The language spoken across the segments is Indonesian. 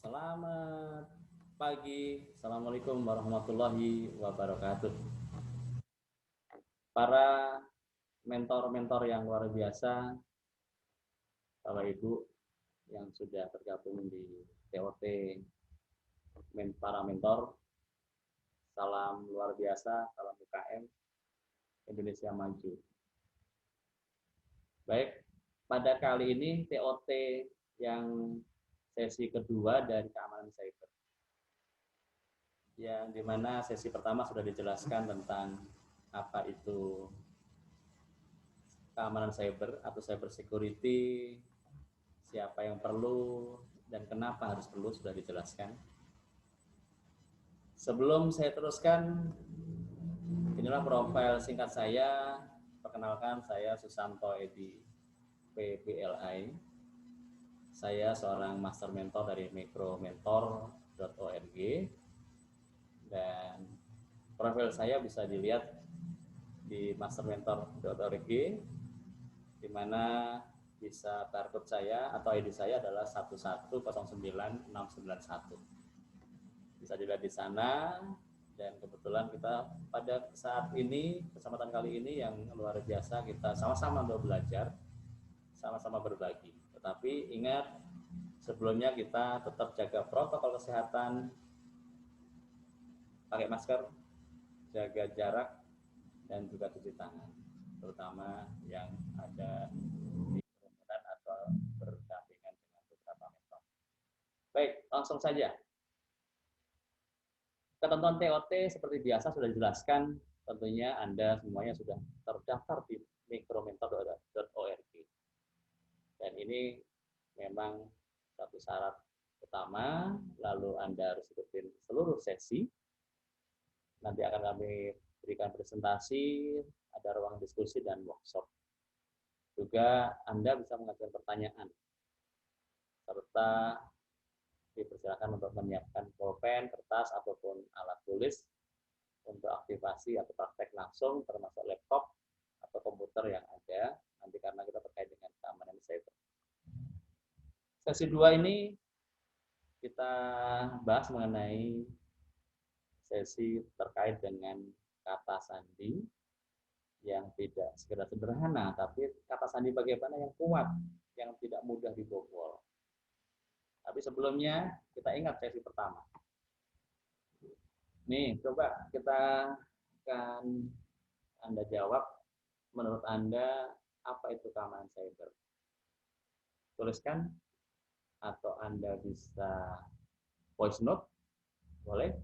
Selamat pagi, Assalamualaikum warahmatullahi wabarakatuh. Para mentor-mentor yang luar biasa, Bapak Ibu yang sudah tergabung di TOT para mentor, salam luar biasa, salam UKM Indonesia Maju. Baik, pada kali ini TOT yang sesi kedua dari keamanan cyber. Yang dimana sesi pertama sudah dijelaskan tentang apa itu keamanan cyber atau cyber security, siapa yang perlu dan kenapa harus perlu sudah dijelaskan. Sebelum saya teruskan, inilah profil singkat saya. Perkenalkan, saya Susanto Edi PBLI. Saya seorang master mentor dari mikromentor.org dan profil saya bisa dilihat di mastermentor.org, di mana bisa barcode saya atau ID saya adalah 1109691. Bisa dilihat di sana, dan kebetulan kita pada saat ini, kesempatan kali ini yang luar biasa, kita sama-sama belajar, sama-sama berbagi. Tetapi ingat, sebelumnya kita tetap jaga protokol kesehatan, pakai masker, jaga jarak, dan juga cuci tangan, terutama yang ada di kerumunan atau berdampingan dengan beberapa mentor. Baik, langsung saja. Ketentuan TOT seperti biasa sudah dijelaskan, tentunya Anda semuanya sudah terdaftar di mikromentor.org. Dan ini memang satu syarat utama, lalu Anda harus ikutin seluruh sesi. Nanti akan kami berikan presentasi, ada ruang diskusi dan workshop. Juga Anda bisa mengajukan pertanyaan, serta dipersilakan untuk menyiapkan pulpen, kertas, ataupun alat tulis untuk aktivasi atau praktek langsung, termasuk laptop atau komputer yang ada, nanti karena kita terkait dengan keamanan cyber. Sesi 2 ini kita bahas mengenai sesi terkait dengan kata sandi yang tidak sekedar sederhana, tapi kata sandi bagaimana yang kuat, yang tidak mudah dibobol. Tapi sebelumnya kita ingat sesi pertama. Nih, coba kita akan Anda jawab, menurut Anda apa itu keamanan cyber? Tuliskan, atau Anda bisa voice note, boleh.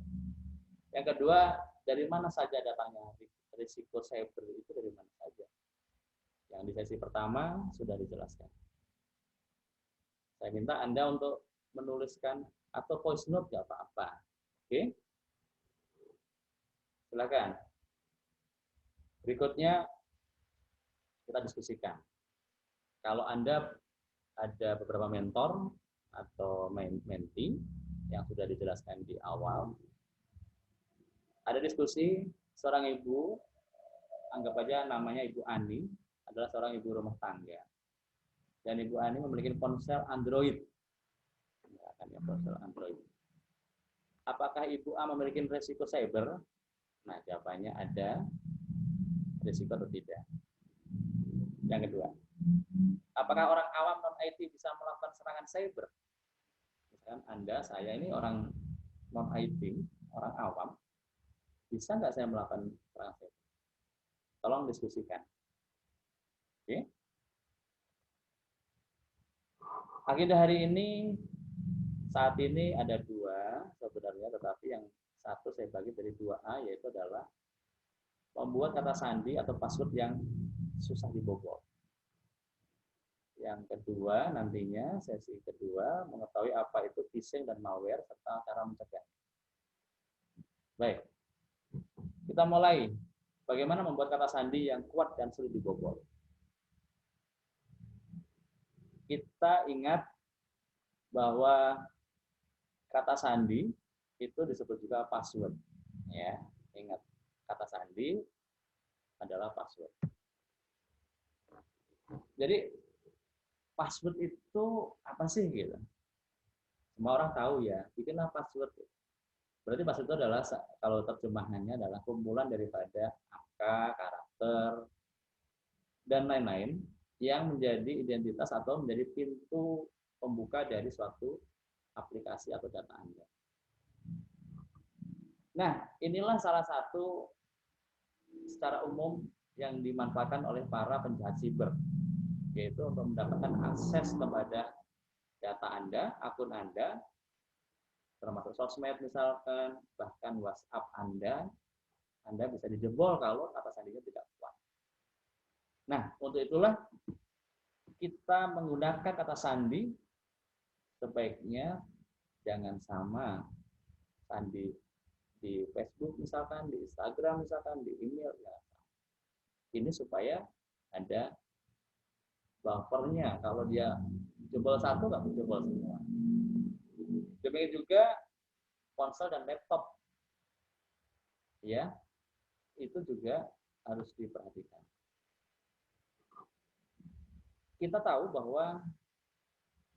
Yang kedua, dari mana saja datangnya risiko cyber itu, dari mana saja? Yang di sesi pertama sudah dijelaskan. Saya minta Anda untuk menuliskan atau voice note, nggak apa-apa. Oke? Silakan. Berikutnya kita diskusikan. Kalau Anda ada beberapa mentor atau mentee yang sudah dijelaskan di awal, ada diskusi, seorang ibu, anggap aja namanya Ibu Ani, adalah seorang ibu rumah tangga. Dan Ibu Ani memiliki ponsel Android. Ponsel Android. Apakah Ibu A memiliki risiko cyber? Nah, jawabannya ada risiko atau tidak. Yang kedua, apakah orang awam non-IT bisa melakukan serangan cyber? Misalkan Anda, saya ini orang non-IT, orang awam, bisa nggak saya melakukan serangan cyber? Tolong diskusikan. Oke? Agenda hari ini, saat ini ada dua sebenarnya, tetapi yang satu saya bagi dari 2A, yaitu adalah membuat kata sandi atau password yang susah dibobol. Yang kedua, nantinya sesi kedua, mengetahui apa itu phishing dan malware serta cara mencegah. Baik, kita mulai. Bagaimana membuat kata sandi yang kuat dan sulit dibobol? Kita ingat bahwa kata sandi itu disebut juga password. Ya, ingat, kata sandi adalah password. Jadi password itu apa sih gitu? Semua orang tahu ya, bikinlah password. Berarti password itu adalah, kalau terjemahannya adalah kumpulan daripada angka, karakter, dan lain-lain yang menjadi identitas atau menjadi pintu pembuka dari suatu aplikasi atau data Anda. Nah, inilah salah satu secara umum yang dimanfaatkan oleh para penjahat siber, yaitu untuk mendapatkan akses kepada data Anda, akun Anda, termasuk sosmed misalkan, bahkan WhatsApp Anda bisa dijebol kalau kata sandinya tidak kuat. Nah, untuk itulah kita menggunakan kata sandi sebaiknya jangan sama sandi di Facebook misalkan, di Instagram misalkan, di email ya. Ini supaya ada buffernya. Kalau dia jebol satu, nggak jebol semua. Demikian juga ponsel dan laptop, ya, itu juga harus diperhatikan. Kita tahu bahwa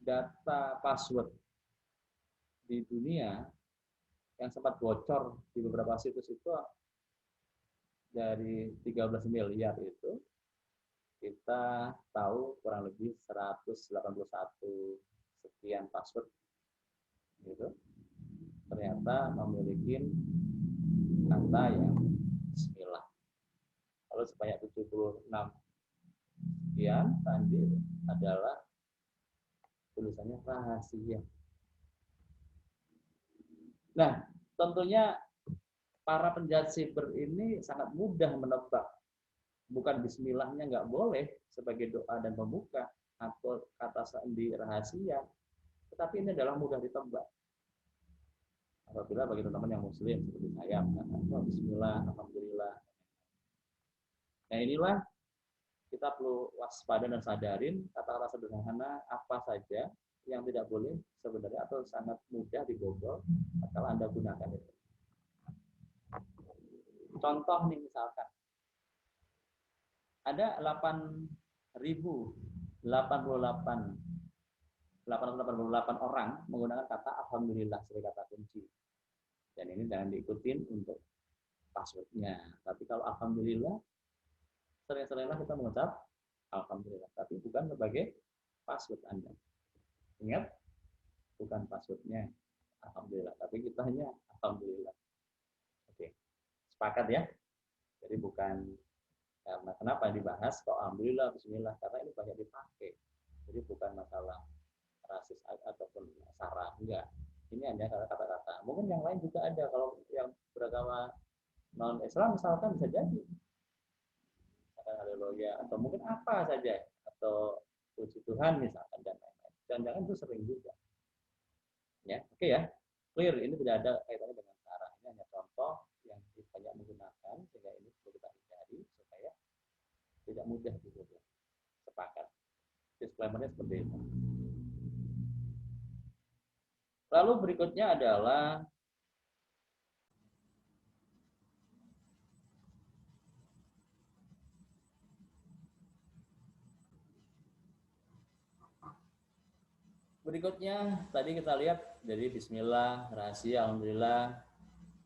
data password di dunia yang sempat bocor di beberapa situs itu dari 13 miliar itu, kita tahu kurang lebih 181 sekian password gitu ternyata memiliki kata yang bismillah. Lalu sebanyak 76 sekian tadi adalah tulisannya rahasia. Nah, tentunya para penjahat siber ini sangat mudah menebak. Bukan bismillahnya nggak boleh sebagai doa dan pembuka atau kata sandi rahasia, tetapi ini adalah mudah ditebak. Apabila bagi teman-teman yang muslim seperti saya mengatakan bismillah, alhamdulillah. Nah, inilah kita perlu waspada dan sadarin kata-kata sederhana apa saja yang tidak boleh sebenarnya atau sangat mudah dibobol kalau Anda gunakan itu. Contoh nih misalkan ada 8.888 orang menggunakan kata alhamdulillah sebagai kata kunci. Dan ini jangan diikutin untuk passwordnya. Tapi kalau alhamdulillah, sering-seringlah kita mengucap alhamdulillah, tapi bukan sebagai password Anda. Ingat, bukan passwordnya alhamdulillah, tapi kita hanya alhamdulillah. Oke, sepakat ya? Jadi bukan karena kenapa dibahas kok alhamdulillah, bismillah, karena ini banyak dipakai. Jadi bukan masalah rasis ataupun sara, enggak. Ini hanya kata-kata. Mungkin yang lain juga ada. Kalau yang beragama non Islam misalkan bisa jadi haleluya atau mungkin apa saja atau puji Tuhan misalkan dan lain-lain. Jangan-jangan itu sering juga. Ya, oke ya. Clear, ini tidak ada kaitannya dengan sara. Ini hanya contoh yang banyak menggunakan sehingga ini perlu kita hindari supaya tidak mudah dibobol. Sepakat. Disclaimer-nya seperti itu. Lalu berikutnya adalah tadi kita lihat dari bismillah, rahasia, alhamdulillah,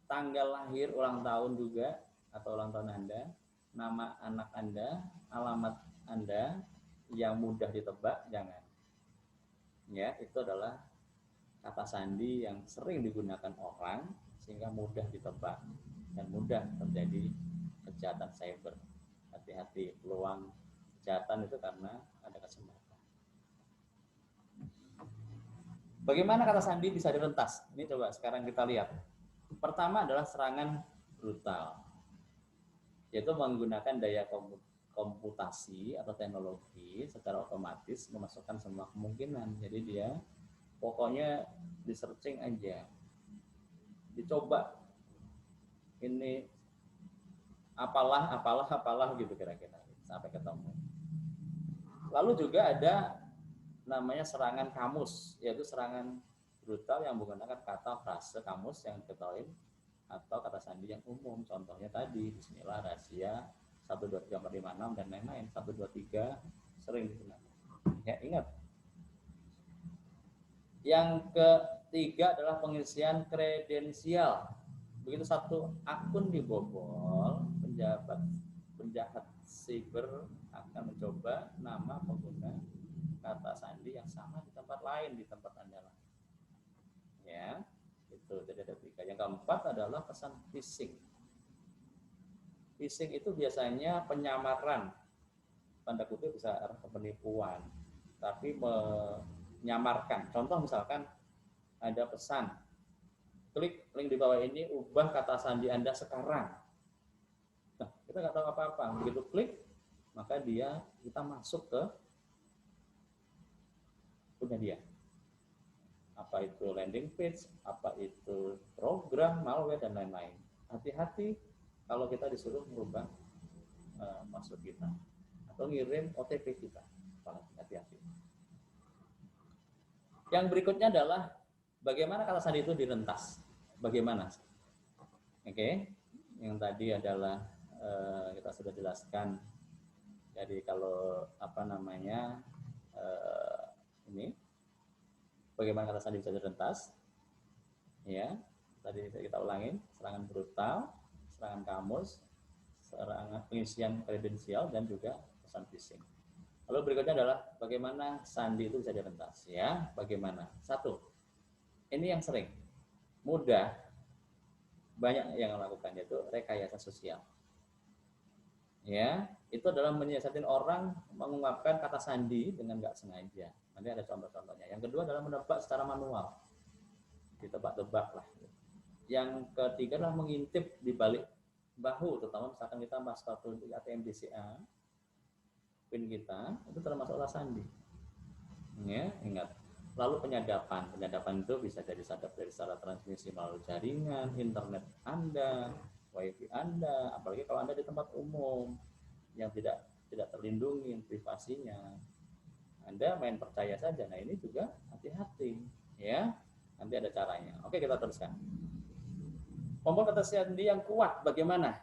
tanggal lahir, ulang tahun juga atau ulang tahun Anda, nama anak Anda, alamat Anda yang mudah ditebak jangan. Ya, itu adalah kata sandi yang sering digunakan orang sehingga mudah ditebak dan mudah terjadi kejahatan cyber. Hati-hati, peluang kejahatan itu karena ada kesempatan. Bagaimana kata sandi bisa direntas? Ini coba sekarang kita lihat. Pertama adalah serangan brutal, yaitu menggunakan daya komputasi atau teknologi secara otomatis memasukkan semua kemungkinan. Jadi dia pokoknya di searching aja, dicoba ini apalah gitu kira-kira sampai ketemu. Lalu juga ada namanya serangan kamus, yaitu serangan brutal yang menggunakan kata frase kamus yang diketahui atau kata sandi yang umum. Contohnya tadi bismillah, rahasia, 1 2 3 4 5 6 dan lain-lain. 1 2 3 sering digunakan. Ya, ingat. Yang 3 adalah pengisian kredensial. Begitu satu akun dibobol, penjahat siber akan mencoba nama pengguna kata sandi yang sama di tempat lain, di tempat Anda lain. Ya, itu jadi ada 3. Yang keempat adalah pesan phishing. Phishing itu biasanya penyamaran, tanda kutip bisa penipuan, tapi menyamarkan. Contoh misalkan ada pesan, klik link di bawah ini, ubah kata sandi Anda sekarang. Nah, kita nggak tahu apa-apa. Begitu klik, maka kita masuk ke punya dia. Apa itu landing page, apa itu program, malware, dan lain-lain. Hati-hati kalau kita disuruh merubah password kita atau ngirim OTP kita. Hati-hati. Yang berikutnya adalah bagaimana kata sandi itu direntas. Bagaimana? Oke. Yang tadi adalah kita sudah jelaskan. Jadi kalau ini bagaimana kata sandi bisa direntas? Ya, tadi kita ulangin, serangan brutal, serangan kamus, serangan pengisian kredensial, dan juga pesan phishing. Lalu berikutnya adalah bagaimana sandi itu bisa direntas. Ya, bagaimana? 1. Ini yang sering, mudah, banyak yang melakukan, yaitu rekayasa sosial. Ya, itu adalah menyiasatin orang mengungkapkan kata sandi dengan nggak sengaja. Nanti ada contoh-contohnya. Yang kedua adalah menebak secara manual, ditebak-tebak lah. Yang ketiga adalah mengintip di balik bahu, terutama misalkan kita masuk kartu ATM BCA, PIN kita itu termasuk kata sandi. Ya, ingat. Lalu penyadapan itu bisa jadi sadap dari secara transmisi melalui jaringan, internet Anda, WiFi Anda, apalagi kalau Anda di tempat umum yang tidak terlindungi privasinya. Anda main percaya saja. Nah, ini juga hati-hati, ya. Nanti ada caranya. Oke, kita teruskan. Membuat kata sandi yang kuat bagaimana?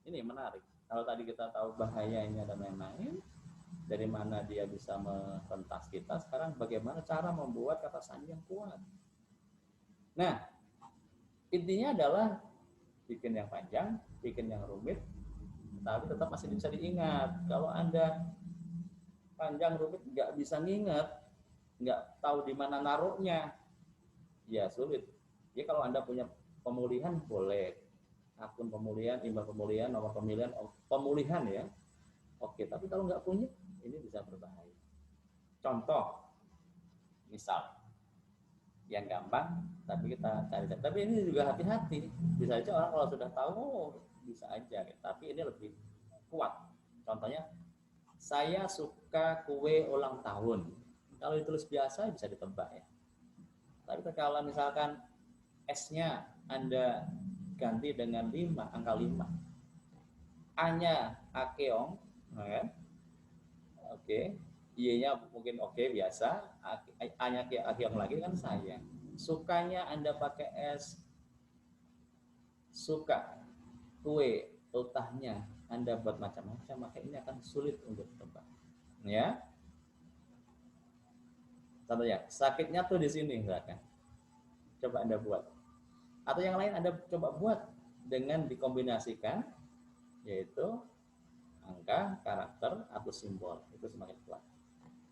Ini menarik. Kalau tadi kita tahu bahayanya dan lain-lain, dari mana dia bisa merentas kita, sekarang bagaimana cara membuat kata sandi yang kuat. Nah, intinya adalah bikin yang panjang, bikin yang rumit, tapi tetap masih bisa diingat. Kalau Anda panjang rumit nggak bisa nginget, nggak tahu di mana naruhnya, ya sulit. Ya kalau Anda punya pemulihan boleh, akun pemulihan, email pemulihan, nomor pemulihan ya, oke. Tapi kalau nggak punya, ini bisa berbahaya. Contoh, misal yang gampang, tapi kita cari. Tapi ini juga hati-hati. Bisa aja orang kalau sudah tahu, bisa aja. Tapi ini lebih kuat. Contohnya, saya suka kue ulang tahun. Kalau ditulis biasa bisa ditebak ya. Tapi kalau misalkan S-nya Anda ganti dengan 5, angka 5. A-nya Akeong, kan? Oke. Y-nya mungkin oke biasa, A-nya Akeong lagi kan saya. Sukanya Anda pakai S, suka kue ultahnya Anda buat macam-macam, maka ini akan sulit untuk ditebak. Ya. Contohnya, sakitnya tuh di sini, misalkan. Coba Anda buat. Atau yang lain Anda coba buat dengan dikombinasikan, yaitu angka, karakter, atau simbol. Itu semakin kuat.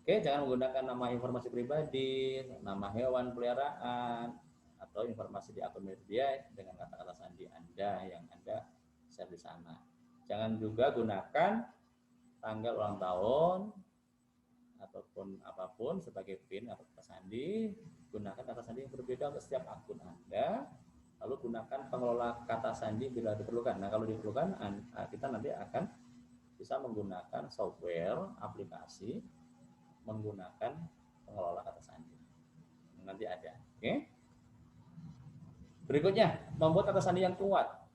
Oke, jangan menggunakan nama informasi pribadi, nama hewan peliharaan, atau informasi di akun media dengan kata-kata sandi Anda yang Anda share di sana. Jangan juga gunakan tanggal ulang tahun ataupun apapun sebagai PIN atau kata sandi. Gunakan kata sandi yang berbeda untuk setiap akun Anda. Lalu gunakan pengelola kata sandi bila diperlukan. Nah, kalau diperlukan, kita nanti akan bisa menggunakan software, aplikasi, menggunakan pengelola kata sandi. Nanti ada. Oke. Berikutnya, membuat kata sandi yang kuat.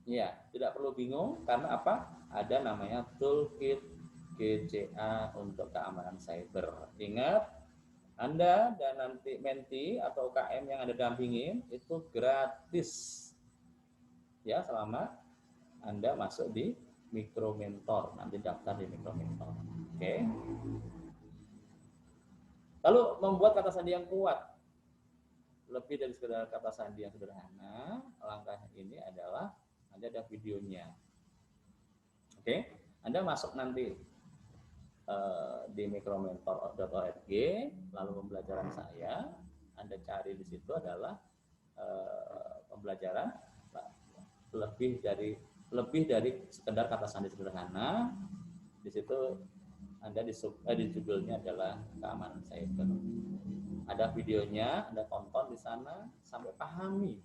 Ya, tidak perlu bingung karena apa? Ada namanya toolkit GCA untuk keamanan cyber. Ingat, Anda dan nanti menti atau UKM yang Anda dampingin itu gratis. Ya, selama Anda masuk di Mikro Mentor, nanti daftar di Mikro Mentor. Oke. Lalu membuat kata sandi yang kuat. lebih dari sekedar kata sandi yang sederhana, langkah ini adalah nanti ada videonya. Oke, Anda masuk nanti di micromentor.org, lalu pembelajaran saya, Anda cari di situ adalah pembelajaran lebih dari sekedar kata sandi sederhana. Di situ Anda di judulnya adalah keamanan cyber. Ada videonya, Anda tonton di sana sampai pahami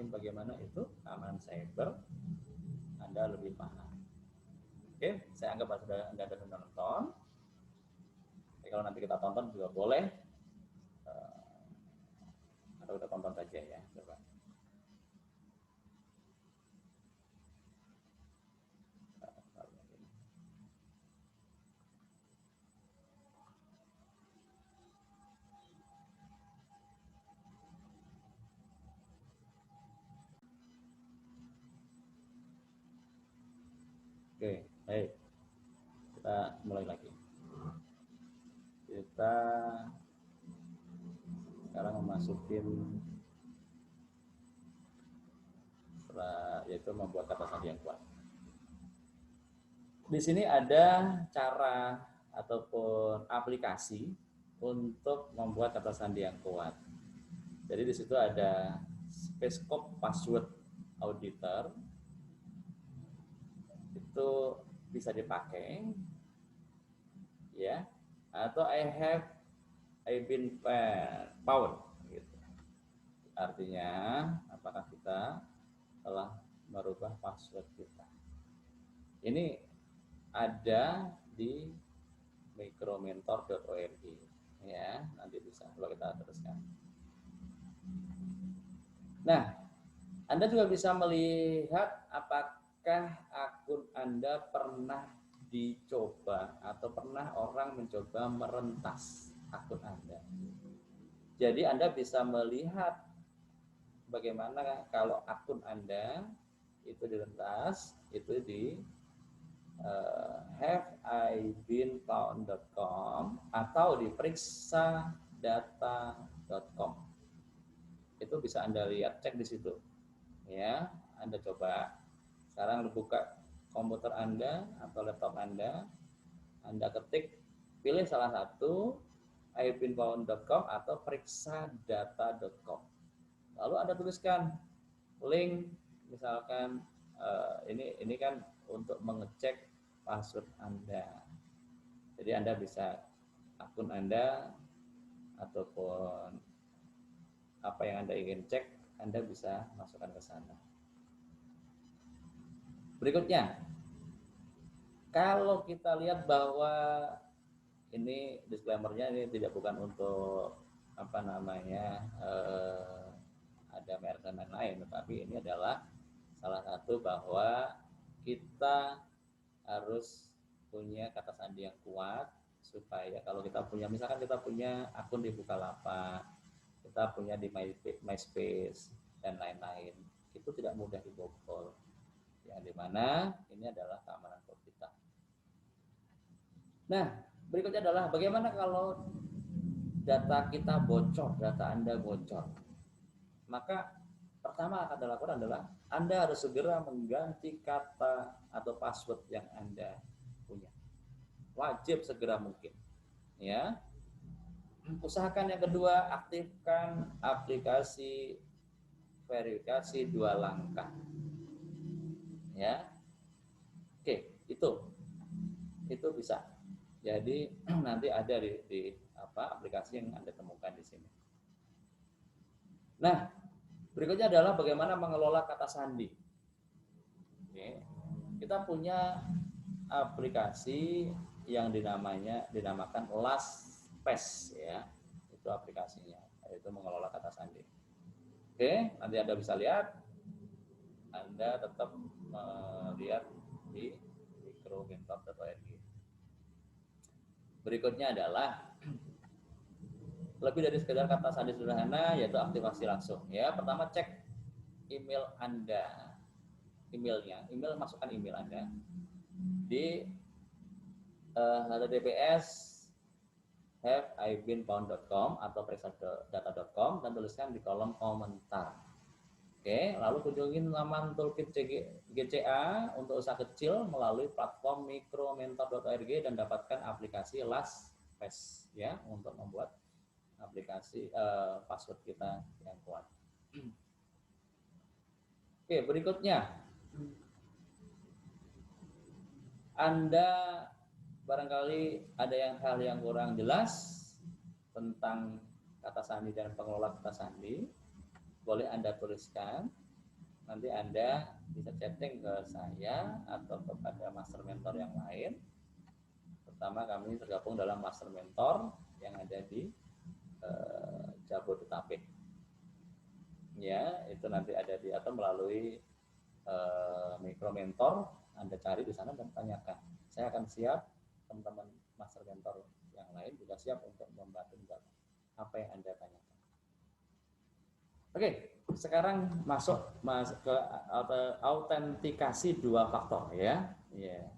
bagaimana itu keamanan cyber, Anda lebih paham. Oke, saya anggap Anda sudah nonton. Kalau nanti kita tonton juga boleh, atau kita tonton saja ya, coba. Oke, baik. Kita mulai lagi. Kita sekarang memasukin yaitu membuat kata sandi yang kuat. Di sini ada cara ataupun aplikasi untuk membuat kata sandi yang kuat. Jadi di situ ada Spacescope Password Auditor. Itu bisa dipakai, ya, atau I've been found, gitu. Artinya, apakah kita telah merubah password kita? Ini ada di micromentor.org, ya, nanti bisa kalau kita teruskan. Nah, Anda juga bisa melihat apakah akun Anda pernah dicoba atau pernah orang mencoba merentas akun Anda. Jadi Anda bisa melihat bagaimana kalau akun Anda itu direntas, itu di haveibeenfound.com atau di periksadata.com. Itu bisa Anda lihat, cek di situ. Ya, Anda coba. Sekarang buka komputer Anda atau laptop Anda ketik, pilih salah satu, haveibeenfound.com atau periksadata.com. Lalu Anda tuliskan link, misalkan ini kan untuk mengecek password Anda. Jadi Anda bisa akun Anda ataupun apa yang Anda ingin cek, Anda bisa masukkan ke sana. Berikutnya, kalau kita lihat bahwa ini disclaimer-nya ini bukan untuk apa namanya ada merek dan lain-lain, tetapi ini adalah salah satu bahwa kita harus punya kata sandi yang kuat supaya kalau kita punya, misalkan kita punya akun di Bukalapak, kita punya di MySpace dan lain-lain, itu tidak mudah dibobol. Yang dimana ini adalah keamanan kita. Nah, berikutnya adalah bagaimana kalau data kita bocor, data Anda bocor. Maka pertama akan dilakukan adalah Anda harus segera mengganti kata atau password yang Anda punya. Wajib segera mungkin. Ya. Usahakan yang kedua, aktifkan aplikasi verifikasi 2 langkah. Ya. Oke, itu bisa. Jadi nanti ada di aplikasi yang Anda temukan di sini. Nah, berikutnya adalah bagaimana mengelola kata sandi. Oke. Kita punya aplikasi yang dinamakan LastPass, ya. Itu aplikasinya, yaitu mengelola kata sandi. Oke, nanti Anda bisa lihat. Anda tetap melihat di micromentor.org. Berikutnya adalah lebih dari sekedar kata sandi sederhana, yaitu aktivasi langsung. Ya, pertama cek email Anda, masukkan email Anda di https have-ibinbound.com atau periksadata.com dan tuliskan di kolom komentar. Oke, lalu kunjungin laman toolkit GCA untuk usaha kecil melalui platform mikromentor.org dan dapatkan aplikasi LastPass ya untuk membuat aplikasi password kita yang kuat. Oke, berikutnya Anda barangkali ada hal yang kurang jelas tentang kata sandi dan pengelola kata sandi, boleh Anda tuliskan. Nanti Anda bisa chatting ke saya atau kepada master mentor yang lain. Pertama, kami tergabung dalam master mentor yang ada di Jabodetabek. Ya, itu nanti ada di atau melalui mikro mentor, Anda cari di sana dan tanyakan. Saya akan siap, teman-teman master mentor yang lain juga siap untuk membantu apa yang Anda tanyakan. Oke, sekarang masuk ke autentikasi 2 faktor ya.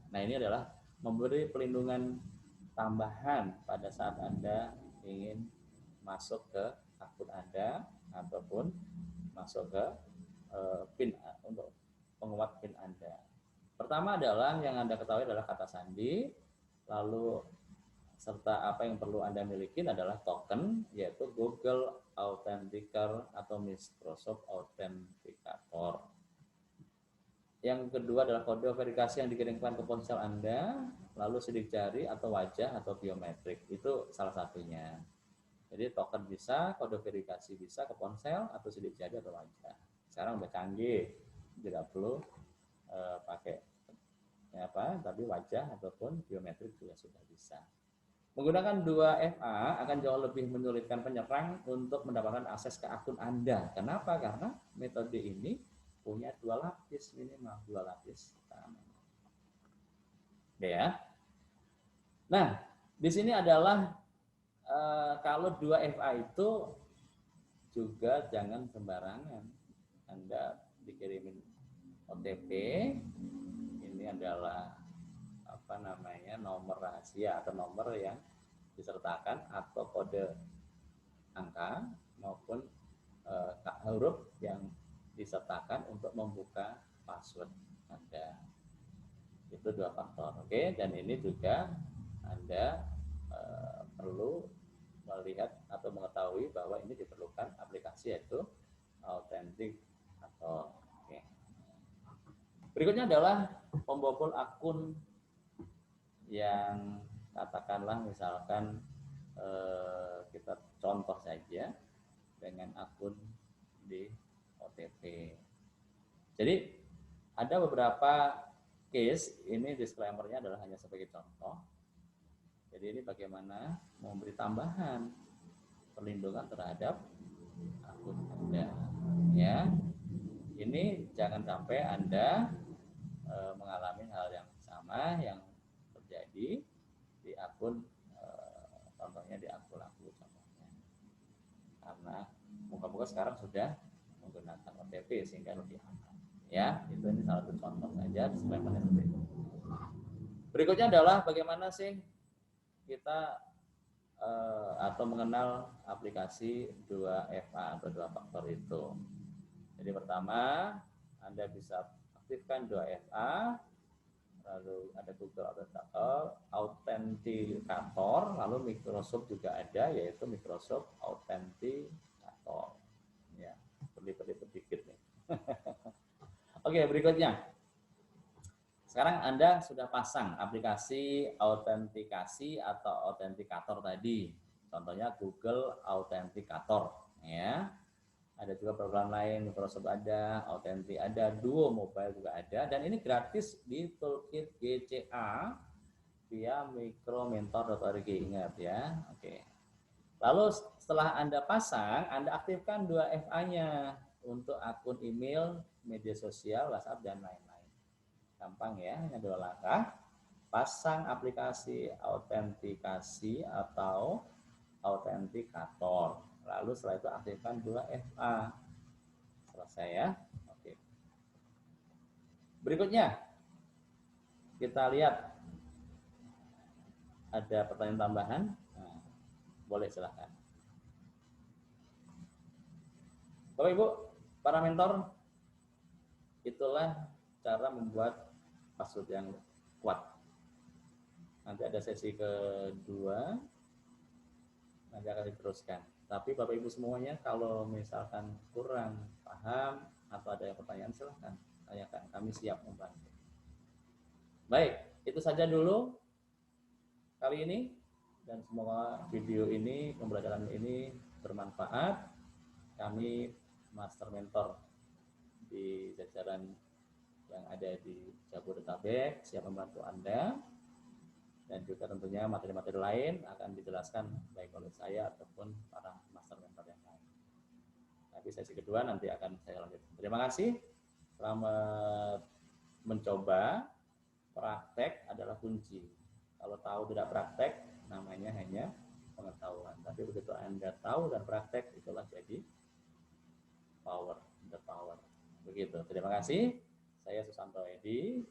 Nah, ini adalah memberi pelindungan tambahan pada saat Anda ingin masuk ke akun Anda ataupun masuk ke PIN untuk penguat PIN Anda. Pertama adalah yang Anda ketahui adalah kata sandi, lalu serta apa yang perlu Anda miliki adalah token, yaitu Google Authenticator atau Microsoft Authenticator. Yang kedua adalah kode verifikasi yang dikirimkan ke ponsel Anda, lalu sidik jari atau wajah atau biometrik. Itu salah satunya. Jadi token bisa, kode verifikasi bisa ke ponsel atau sidik jari atau wajah. Sekarang udah canggih, tidak perlu pakai tapi wajah ataupun biometrik juga sudah bisa. Menggunakan 2FA akan jauh lebih menyulitkan penyerang untuk mendapatkan akses ke akun Anda. Kenapa? Karena metode ini punya 2 lapis minimal, 2 lapis. Ya. Nah, di sini adalah kalau 2FA itu juga jangan sembarangan. Anda dikirimin OTP, ini adalah nomor rahasia atau nomor yang disertakan atau kode angka maupun huruf yang disertakan untuk membuka password Anda. Itu 2 faktor, oke? Dan ini juga Anda perlu melihat atau mengetahui bahwa ini diperlukan aplikasi yaitu Authenticator. Oke. Berikutnya adalah pembobol akun yang katakanlah misalkan kita contoh saja dengan akun di OTP. Jadi ada beberapa case, ini disclaimer-nya adalah hanya sebagai contoh. Jadi ini bagaimana memberi tambahan perlindungan terhadap akun Anda. Ya, ini jangan sampai Anda mengalami hal yang sama yang terjadi di akun, contohnya di akun aku contohnya. Karena moga-moga sekarang sudah menggunakan OTP sehingga lebih aman. Ya, itu ini salah satu contoh saja disclaimer-nya seperti itu. Berikutnya adalah bagaimana sih kita atau mengenal aplikasi 2FA atau 2 faktor itu. Jadi pertama, Anda bisa aktifkan 2FA, lalu ada Google Authenticator, lalu Microsoft juga ada, yaitu Microsoft Authenticator. Ya, berlipat-lipat dikit nih. Oke, berikutnya. Sekarang Anda sudah pasang aplikasi autentikasi atau autentikator tadi. Contohnya Google Authenticator. Ya. Ada juga program lain, Microsoft ada, Authenti ada, Duo Mobile juga ada, dan ini gratis di toolkit GCA via mikromentor.org, ingat ya. Oke. Lalu setelah Anda pasang, Anda aktifkan 2FA-nya untuk akun email, media sosial, WhatsApp, dan lain-lain. Gampang ya, hanya 2 langkah. Pasang aplikasi autentikasi atau autentikator. Lalu setelah itu aktifkan 2FA. Selesai ya. Oke. Berikutnya kita lihat ada pertanyaan tambahan. Nah, Boleh, silahkan. Bapak Ibu, para mentor, itulah cara membuat password yang kuat. Nanti ada sesi kedua, nanti akan diteruskan. Tapi Bapak Ibu semuanya kalau misalkan kurang paham atau ada yang pertanyaan, silahkan tanyakan. Kami siap membantu. Baik, itu saja dulu kali ini. Dan semoga video ini, pembelajaran ini bermanfaat. Kami Master Mentor di jajaran yang ada di Jabodetabek siap membantu Anda. Dan juga tentunya materi-materi lain akan dijelaskan baik oleh saya ataupun para Master Mentor yang lain. Tapi sesi kedua nanti akan saya lanjutkan. Terima kasih. Selamat mencoba. Praktek adalah kunci. Kalau tahu tidak praktek, namanya hanya pengetahuan. Tapi begitu Anda tahu dan praktek, itulah jadi power, the power. Begitu. Terima kasih. Saya Susanto Edi.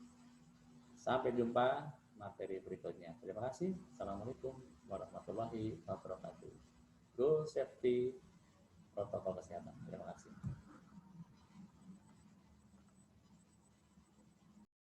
Sampai jumpa materi berikutnya. Terima kasih. Assalamualaikum warahmatullahi wabarakatuh. Go safety, protokol kesehatan.